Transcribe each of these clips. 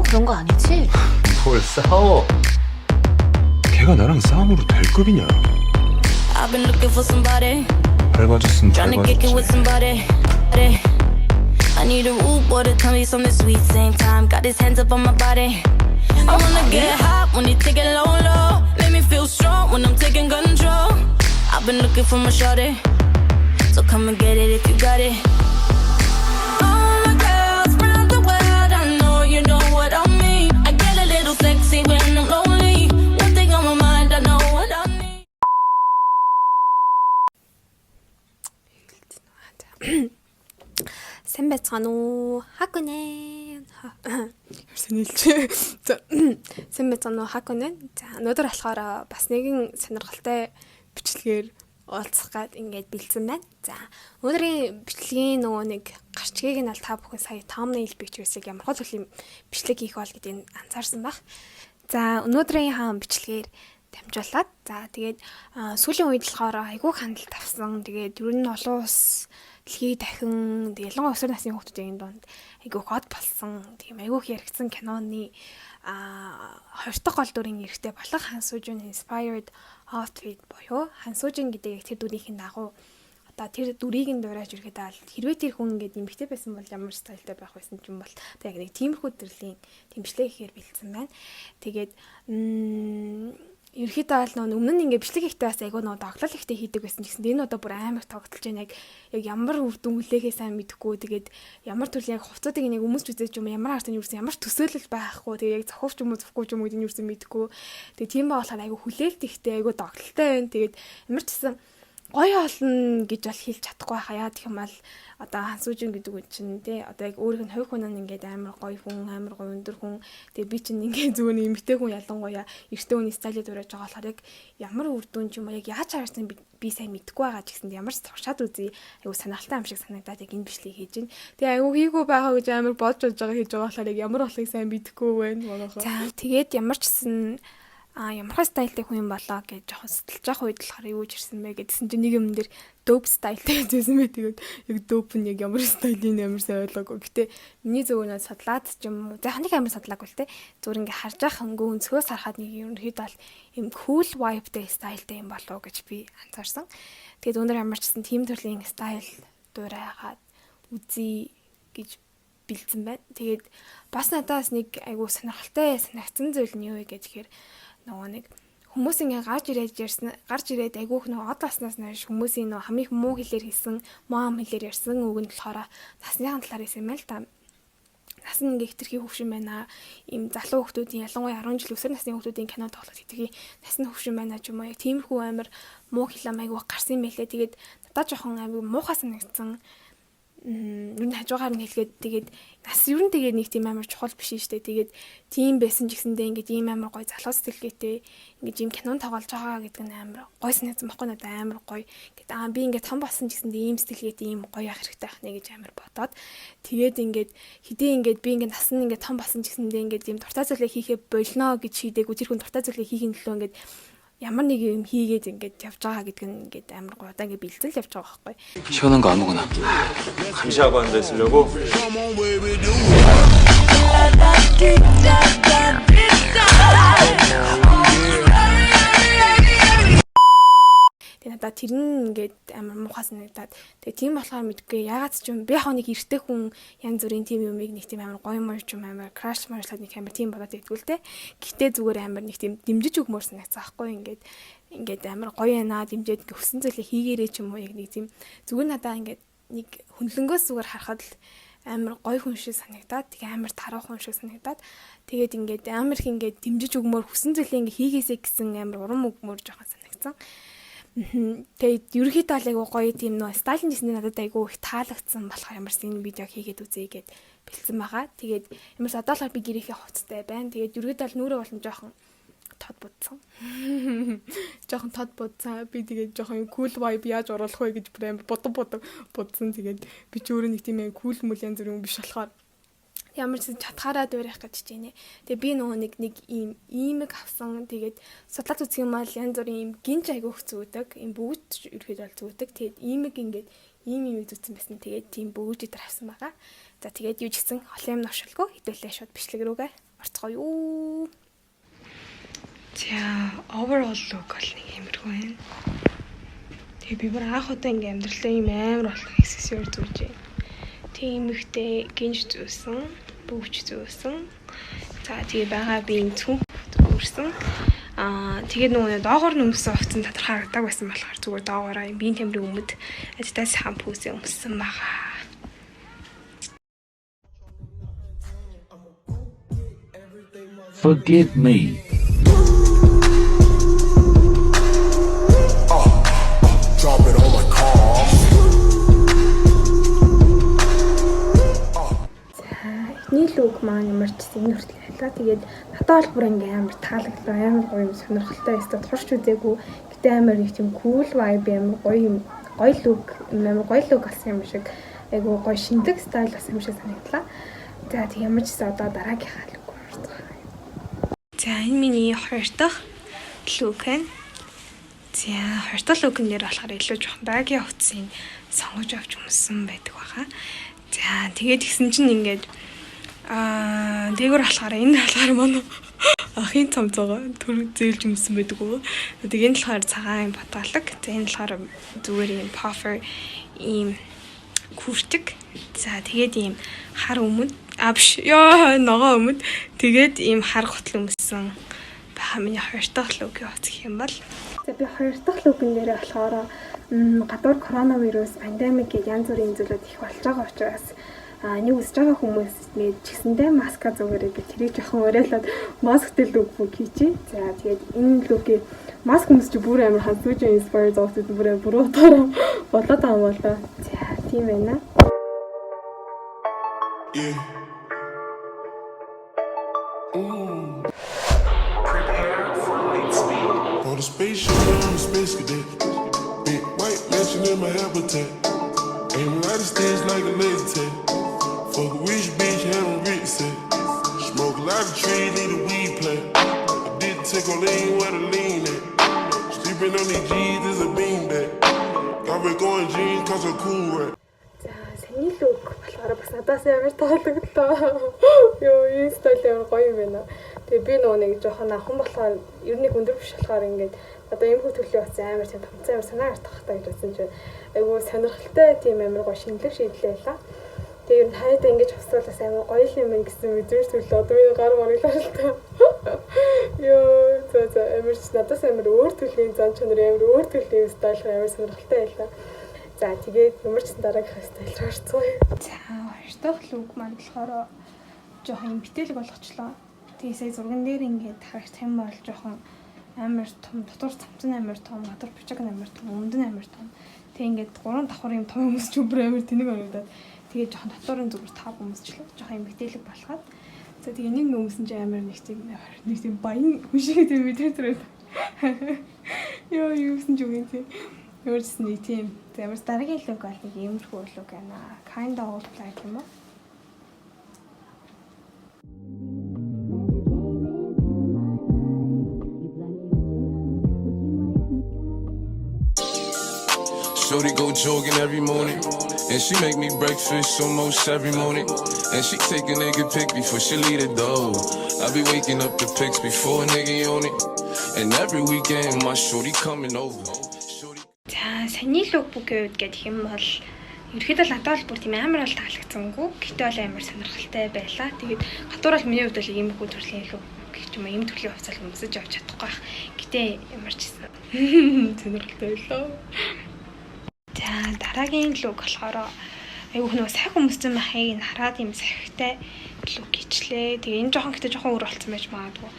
그런 거 아니지? 뭘 싸워? 걔가 나랑 싸움으로 될 급이냐? I've been looking for somebody, 밟아줬으면 trying to kick it with 밟아줬지. somebody. I need a root boy to tell me something sweet. Same time, got his hands up on my body. I wanna get hot when he take it low, low. Make me feel strong when I'm taking control. I've been looking for my shorty, so come and get it if you got it. All my girls round the world, I know you know what I mean. I get a little sexy when I'm lonely. One thing on my mind, I know what I need. Сайн байцгаана уу? Хакүнэ. Ерсөн хэлчихэ. За. Сайн байцгаана уу? Хакүнэ. За, өнөөдөр болохоор бас нэгэн сонирхолтой бичлэгээр уулзах гээд ингээд бэлдсэн байна. За, өнөөдрийн бичлэгийн нөгөө нэг гарчгийг нь аль та бүхэн сая thumbnail pictures-ыг ямар хол төрлийн бичлэг хийх бол гэдгийг анзаарсан баг. За, өнөөдрийн хаан бичлэгээр дамжуулаад за тэгээд сүүлийн үед болохоор айгүй хандлт авсан. Тэгээд ер нь олон улс дэлхий дахин ялангуяа өсвөр насны хүүхдүүдийн дунд айгүй хот болсон. Тийм айгүй хэрэгцсэн киноны 20 дахь гол дүрийн эрэгтэй болох Хан Сужин inspired outfit буюу Хан Сужин гэдэг тэр дүрийн дагуу одоо тэр дүрийг нь дуурайж ирэхэд аль хэрвээ тэр хүн ингээд эмэгтэй байсан бол ямар стайлтай байх байсан ч юм бол тэг яг нэг тиймэрхүү төрлийн тэмцлэг хийхээр бэлдсэн байна. Тэгээд ерөөхдөө аль нөө өмнө нь ингээ бичлэг ихтэй бас айгүй нөө доглол ихтэй хийдэг байсан гэсэн. Энэ удаа бүр амар тогтолж байна яг ямар үр дүн хүлээхээ сайн мэдэхгүй. Тэгээд ямар төрлийн яг хувцуудыг нэг өмсч үзэж юм ямар хартын юусэн ямар төсөөлөл байхгүй. Тэгээд яг зохиовч юм уу зохгүй ч юм уу гэдэг юусэн мэдэхгүй. Тэгээд тийм ба болохоор айгүй хүлээлт ихтэй айгүй доглолтой байна. Тэгээд ямар ч гэсэн гоё олно гэж бол хэлж чадахгүй хаа. Яа гэх юм бол одоо Хан Сужин гэдэг үг чинь тий одоо яг өөрийнх нь хувь хүн нь ингээд амар гоё хүн, амар гоё өндөр хүн. Тэгээ би чинь ингээд зүгээр нэг эмэгтэй хүн ялангуяа эрэгтэй хүний стайлыг дуурайж байгаа болохоор яг ямар үр дүн ч юм уу яг яаж харсан би сайн мэдэхгүй байгаа ч гэсэн ямар ч туршаад үзье. Айгу санаалтай юм шиг санагдаад яг энэ бичлэгийг хийж байна. Тэгээ айгу хийгүү байгаа гэж амар бодж байгаа хийж байгаа болохоор яг ямар болохыг сайн мэдэхгүй байна монохоо. За тэгээд ямар ч гэсэн ямар стайлтай хүн юм болоо гэж жоохон сэтгэлж явах үед болохоор юу ч ирсэн бэ гэдсэн чинь нэг юм дээр dope стайлтай гэсэн мэт тэгээд яг dope нь яг ямар стилийн ямар сайн ойлгоогүй. Гэтэ миний зөвгөнөө судлаад ч юм уу за ханыг амар судлаагүй л те зүгээр ингээ харж явах хөнгөө өнцгөөс харахад нэг юм хэд бол юм cool vibe-тэй стайлтай юм болоо гэж би анзаарсан. Тэгээд өндөр ямар ч гэсэн тийм төрлийн стайл дуурайгаад үзье гэж бэлдсэн байна. Тэгээд бас надаас нэг айгу сонирхолтой санагдсан зүйл нь юу вэ гэхээр нөгөө нэг хүмүүс ингээ гарч ирээд айгүйх нөгөө од таснаас нааш хүмүүсийн нөгөө хамгийн муу хэлээр хэлсэн, мом хэлээр ярьсан үг нь болохоор насныхан талаар хэлсэн юм л та. Нас нь ингээ хэтэрхий хөвшин байна. Им залуу хүмүүсийн ялангуяа 10 жил өсвөр насны хүмүүсийн кино тоглох хэтэрхий насны хөвшин байна ч юм уу. Яг тиймэрхүү амар муу хэлэм айгүй гарсан юм байлээ. Тэгээд надад жоохон айгүй муухай санагдсан. Юу хажуугаар нь хэлгээд тэгээд нас ер нь тэгээд нэг тийм амар чухал биш шүү дээ. Тэгээд тийм байсан ч гэсэндээ ингээд ийм амар гоё залуу сэтгэлгээтэй ингээд ийм кинон тоглож байгаа гэдэг нь амар гоё санагдсан баггүй надад амар гоё. Гэт би ингээд том болсон ч гэсэндээ ийм сэтгэлгээтэй ийм гоё ах хэрэгтэй байх нэ гэж амар бодоод тэгээд ингээд хэдий ингээд би ингээд нас нь ингээд том болсон ч гэсэндээ ингээд ийм дуртай зүйлээ хийхээ болно гэж шийдээгүй тэр хүн дуртай зүйлээ хийхин төлөө ингээд ямар нэг юм хийгээд ингээд явж байгаа гэдэг нь ингээд амар гоё удаа ингээд бэлцэл явж байгаа байхгүй. 시원한 거 아무거나. 감시하고 앉아 있으려고? Надад тэр нь ингээд амар муухай санагдаад тэгээ тийм болохоор мэдгүй ягаад ч юм би яг нэг эрттэй хүн янз бүрийн тийм юмыг нэг тийм амар гоё мөр ч юм амар краш маршлаад нэг амар тийм бодоод идэггүй л те. Гэтэ зүгээр амар нэг тийм дэмжиж өгмөр санагцсан байхгүй ингээд амар гоё яана дэмжиж хөсөн зүйлээ хийгээрэй ч юм уу яг нэг тийм зүгээр надаа ингээд нэг хөндлөнгөөс зүгээр харахад л амар гоё хүн шиг санагдаад тэгээ амар таруу хүн шиг санагдаад тэгээд ингээд амар их ингээд дэмжиж өгмөр хөсөн зүйлээ ингээд хийгээсэй гэсэн амар урам өгмөр жоохон санагдсан. Тэгээд ерөнхийдөө л айгу гоё тийм нөө стайлын гэсэн надад айгу их таалагдсан болохоор ямарс энэ видео хийгээд үзье гэд бэлдсэн байгаа. Тэгээд ямарс одоолоор би гэрийнхээ хувцастай байна. Тэгээд ерөнхийдөө л нүрээ болон жоохон тод будсан. Жоохон тод будсан. Би тэгээд жоохон cool vibe яаж оруулах вэ гэж бүр амар бодон будсан. Тэгээд би ч өөрөө нэг тийм cool мөл янз бүрийн биш болохоор ямар ч чадхаараа дуурайх гэж байна. Тэгээ би нөгөө нэг ийм иймэг авсан. Тэгээд судлаад үзэх юм бол янз бүрийн ийм гинж айгүйх зүүдэг. Ийм бүгд ерөөхдөө зүүдэг. Тэгээд иймэг ингээд ийм зүүсэн байсан. Тэгээд тийм бүгд дээр авсан байгаа. За тэгээд юу ч гэсэн холын юм новшилгүй хэдүүлээ шууд бичлэг рүүгээ. Орцгоё юу. За overall look бол нэг юмргүй байна. Тэгээ би бүр анх удаа ингээм амьдралаа юм амар болох accessory зүүж байна. Тийм ихтэй гинж зүүсэн, бөвч зүүсэн. За тэгээ байгаа би энэ цүнх зүүрсэн. Тэгээд нөгөө доогоор нөмсөн хувцас тодорхой харагдаг байсан болохоор зүгээр доогоороо биеийн темперийн өмд Adidas шампусээ өмссөн байгаа. Forgive me. Drop it on my car. Эхний лук маань ямар ч энэ хүртэл байлаа. Тэгээд надад бол бүр ингээм амар таалагдлаа. Амар гоё юм сонирхолтой эсвэл турш үзээгүй. Гэтэ амар их тийм cool vibe амар гоё юм. Гоё лук, амар гоё лук болсон юм шиг. Айгу гоё шинэлэг стайл болсон юм шиг санагдлаа. За тэг ямар ч гэсэн одоо дараагийнхаа лук орцгоо. За энэ миний хоёр дахь лук байна. За хоёр дахь лукн дээр болохоор илүү жоохон багийн хувцсыг сонгож авч өмссөн байдаг баха. За тэгээд гисэн чинь ингээд дээгүүр болохоор энэ болохоор манай ахын цамцаага төр зээлж өмссөн байдаг уу. Тэгээд энэ болохоор цагаан батгалаг. За энэ болохоор зүгээр юм puffer ийм күртэг. За тэгээд ийм хар өмд биш ёо ногоо өмд. Тэгээд ийм хар готл өмссөн баха миний хоёр дахь лукийн хувцс гэх юм бол. За би хоёр дахь лукн дээр болохоор гадуур коронавирус пандемик гэх янз бүрийн зүйлүүд их болж байгаа учраас нэг үсэж байгаа хүмүүс нэг чигсэндээ маска зүгээрээ би тэрийг жоохон уриалаад масктэй лук хийчихье. За тэгээд энэ лукийг маск хүмүүс чи бүр амар хансууж inspire зовтод бүр буруу дараа болоод байгаа юм болоо. За тийм байна. On the spaceship, I'm a space cadet. Big white mansion in my habitat. Aim right the stage like a laser tag. Fuck a rich bitch, having rich set. Smoke a lot of trees, need a weed plant. I did take on lean where the lean at. Sleeping on these G's is a beanbag. Got me going jeans cause I'm cool right. За саний лук болохоор бас надаас амар таалагдлаа. Йоо энэ стайл амар гоё юм байна. Тэгээ би нөгөө нэг жоохон ахан болохоор ер нь өндөр биш болохоор ингээд одоо юм хөө төлөв бас амар тийм томцоо амар санаа артах таа гэж бодсон чинь айгүй сонирхолтой тийм амар гоё шинэлэг шийдлээ байлаа. Тэгээ ер нь хайдаа ингэж хувцуулаас амар гоё юм гэсэн үзэж төлөө одоо би гар мориглаа л та. Йоо за амар ч надаас амар өөр төрлийн зан чанар амар өөр төрлийн стайл амар сонирхолтой байлаа. За тэгээд ямар ч дараагийнхаа стайл руу орцгоё. За хоёр дахь лук маань болохоор жоохон юм битэлэг болгочлоо. Тэгээ сая зурган дээр ингээд харагдах юм бол жоохон амар том, дотор цамцан амар том, гадар бичиг амар том, өмдөн амар том. Тэгээ ингээд 3 давхар юм том хүмүүс ч бүр амар тэнэг орогдоод тэгээ жоохон доторын зүгээр тав хүмүүсчлээ. Жоохон юм битэлэг болгоод. За тэгээ нэг хүмүүс нь амар нэг тийм баян хүшиг тийм мэдэр. Йоо юусэн ч үгүй тийм. Өөрөөс нь тийм. Тэгмээс дараагийн лук бол нэг иймэрхүү лук байна. Kind of old black юм уу? Shorty go jogging every morning, and she make me breakfast almost every morning. And she take a nigga pic before she leave the door. I be waking up the pics before a nigga on it. And every weekend my shorty coming over. За саний лук бүгийн үед гэх юм бол ерөөхдөө надад бол бүр тийм амар бол таалагдсангүй. Гэтэ бол амар сонирхолтой байлаа. Тэгээд гадуур бол миний хувьд бол ийм хүү төрлийн лук гэх юм ийм төрлийн хувцас өмсөж авч чадахгүй байх. Гэтэ ямар ч сонирхолтой байлаа. За дараагийн лук болохоор айгүйх нөгөө сайхан өмссөн махыг хараад юм сахигтай лук хийчлээ. Тэгээ энэ жоохон өөр болцсон байж магадгүй.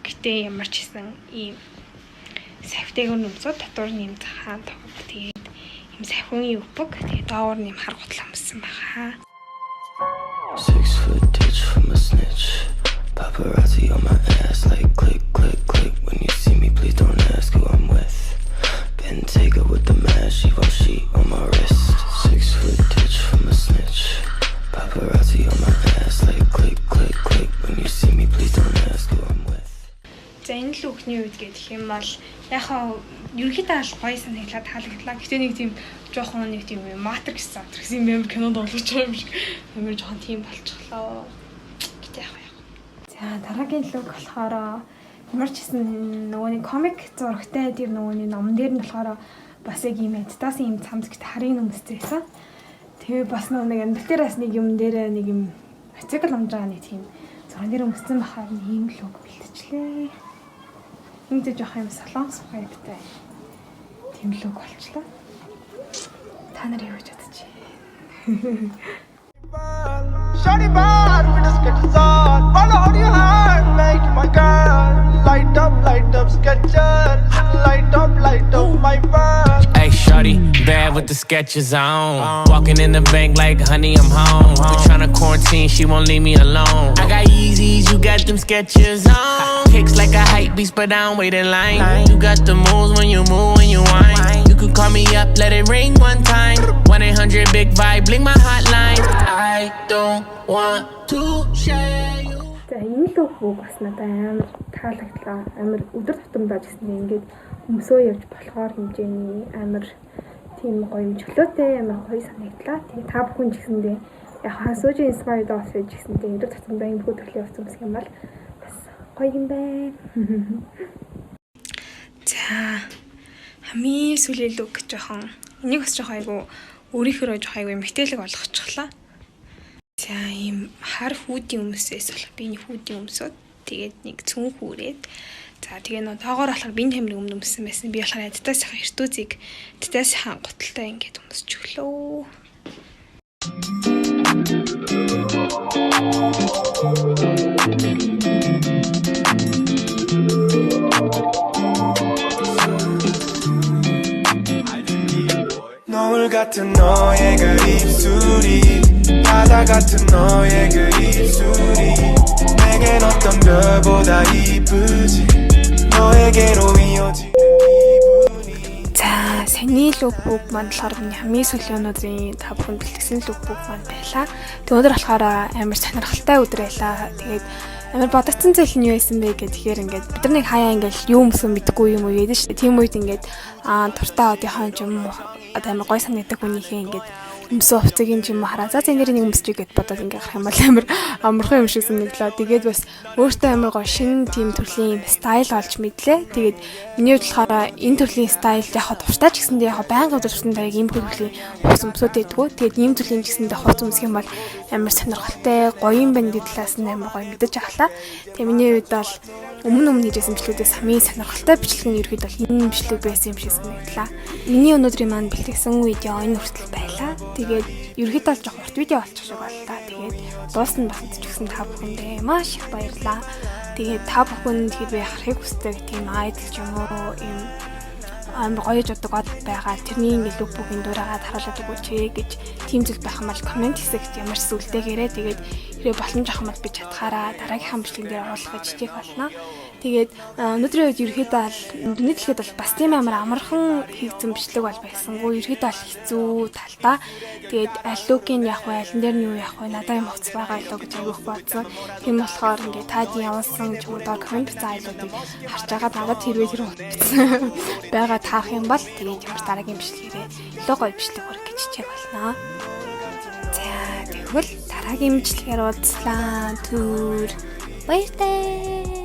Гэтэ ямар ч хэсэн ийм сахигтайг өмсөд дотор нэм цахан тог. Тэгээд ийм сахин юпг. Тэгээд доогор нэм хар гутал өмссөн баха. 6 foot ditch from a snitch. Paparazzi on my ass like click, click, click. When you see me, please don't ask who I'm with. Been taker with the mask, she won't sheet on my wrist. 6 foot ditch from a snitch. Paparazzi on my ass like click, click, click. When you see me, please don't ask who I'm with. За энэ л үхний үед гэх юм бол яхаа ерөнхийдөө аль гоё санагдлаа таалагдлаа. Гэтэ нэг тийм жоохон нэг тийм Matrix юм амар кинонд олж байгаа юм шиг амар жоохон тийм болчихлоо. Гэтэ яхаа. дараагийн лог болохоор ямар ч гэсэн нөгөөний комик зурагтай тэр нөгөөний ном дээр нь болохоор бас яг юм Adidas юм цамцгт харийн өмсцээсэн. Тэгээ бас нэг амбитерас нэг юм дээр нэг юм мотоцикл амж байгаа нэг тийм зураг дээр өмссөн бахаар ийм лог бэлтжлээ. Энд жоох юм солонгос хайптай. Тийм лог болчлаа. Та нар юу гэж бодож байна? Shawty bad with the sketches on. Follow on your heart, make my girl. Light up, sketches. Light up, my bird. Hey, shawty, bad with the sketches on. Walking in the bank like, honey, I'm home. We tryna quarantine, she won't leave me alone. I got Yeezys, you got them sketches on. Kicks like a hype beast, but I don't wait in line. You got the moves when you move, when you whine. You could call me up, let it ring one time. 1-800 big vibe, blink my hotline. I don't want to share you. За энэ л үг бас надад амар таалагдлаа. Амар өдөр тутамдаа гэсэн ингээд өмсөө явж болохоор хэмжээний амар тийм гоё чөлөөтэй амар гоё санагдлаа. Тэгээ та бүхэн ч гэсэндээ яг хасуужийн inspired дос гэж гэсэндээ өдөр тутамдаа энэ бүх төрлийн явц өмсөх юм бол бас гоё юм байна. За хамгийн сүүлийн үг жоохон энийг бас жоохон айгу өөрийнхөө жоохон айгу эмгтээлэг болгочихлаа. За ийм хар хүүдийн өмсөөс болох биений хүүдийн өмсөд тэгээд нэг цүн хүрээд за тэгээ нөө тоогоор болохоор биений тамирын өмсөн байсан. Би болохоор Adidas-ийн эртүүзийг Adidas-ийн гуталтай ингээд өмсөж өглөө. 노을 같은 너의 그 입술이 바다 같은 너의 그 입술이 내겐 어떤 별보다 이쁘지 너에게로 이어지는 기분이 За саний лүгбүг маань болохоор миний хамгийн сүүлийн өнөөдрийн та бүхэнд бэлтгэсэн лүгбүг маань байлаа. Тэг өнөөдөр болохоор амар сонирхолтой өдөр байлаа. Тэгээд амар бодогдсон зүйл нь юу байсан бэ гэхээр ингээд бид нар нэг хаяа ингээд юу өмсөн мэдгүй юм уу гэдэг шүү дээ. Тийм үед ингээд туртаа одынхон юм одоо амар гой санагддаг хүнийхээ ингээд өмсөн хувцагийн юм хараа. За энэ нэг өмсч игээд бодоод ингээд гарах юм бол амар амархан юм шиг санагдлаа. Тэгээд бас өөртөө амар гой шинэ тийм төрлийн стайл олж мэдлээ. Тэгээд миний хувьд болохоор энэ төрлийн стайл яг дуртай ч гэсэндээ яг байнга дурсан даа ийм төрлийн хувц өмсөд байдгүй. Тэгээд ийм төрлийн гэсэндээ хувц өмсөх юм бол амар сонирхолтой гоё юм байна гэдэг талаас нь амар гоё мэдэж авлаа. Тэгээд миний хувьд бол өмнө хийжсэн бичлэгүүдээс хамгийн сонирхолтой бичлэг нь ерөөд бол энэ бичлэг байсан юм шиг санагдлаа. Миний өнөөдрийн маань бэлтгэсэн видео энэ хүртэл байлаа. Тэгээд ерөөдөө л жоох урт видео болчих шиг боллоо. Тэгээд дуусна багт ч гэсэн та бүхэндээ маш их баярлалаа. Тэгээд та бүхэн тэгээд би харахыг хүсдэг тийм айдл ч юм уу юм амар гоё жодгоод байгаа. Тэрний ингээд лүгбүгийн дураагаад харуулдаг үчээ гэж тийм зүйл байх юм бол комент хэсэгт ямар ч зүйлтэйгээрээ тэгээд хэрэг боломж авах юм бол би чадхаараа дараагийнхаа бичлэгэн дээр оруулах гэж хичээх болно. Тэгээд өнөөдрийн үед ерөөдөө дүний дэлхийд бол бас тийм амар амархан хийгдсэн бичлэг бол байсангүй. Ерөөдөө бол хэцүү талдаа. Тэгээд аллугийн явах вэ, алин дээр нь юу явах вэ, надад юм хувц байгаа лөө гэж аявуух бодсон. Тийм болохоор ингээд таад явуулсан ч юм уу комент бичсэн айлуудыг харж байгаа надад хэрвээ тэр хувцсан байгаа таах юм бол тэгээд ямар дараагийн бичлэгээрээ илүү гоё бичлэг хүргэх гэж хичээх болно. За тэгвэл дараагийн бичлэгээр уулзлаа. Түр баяртай.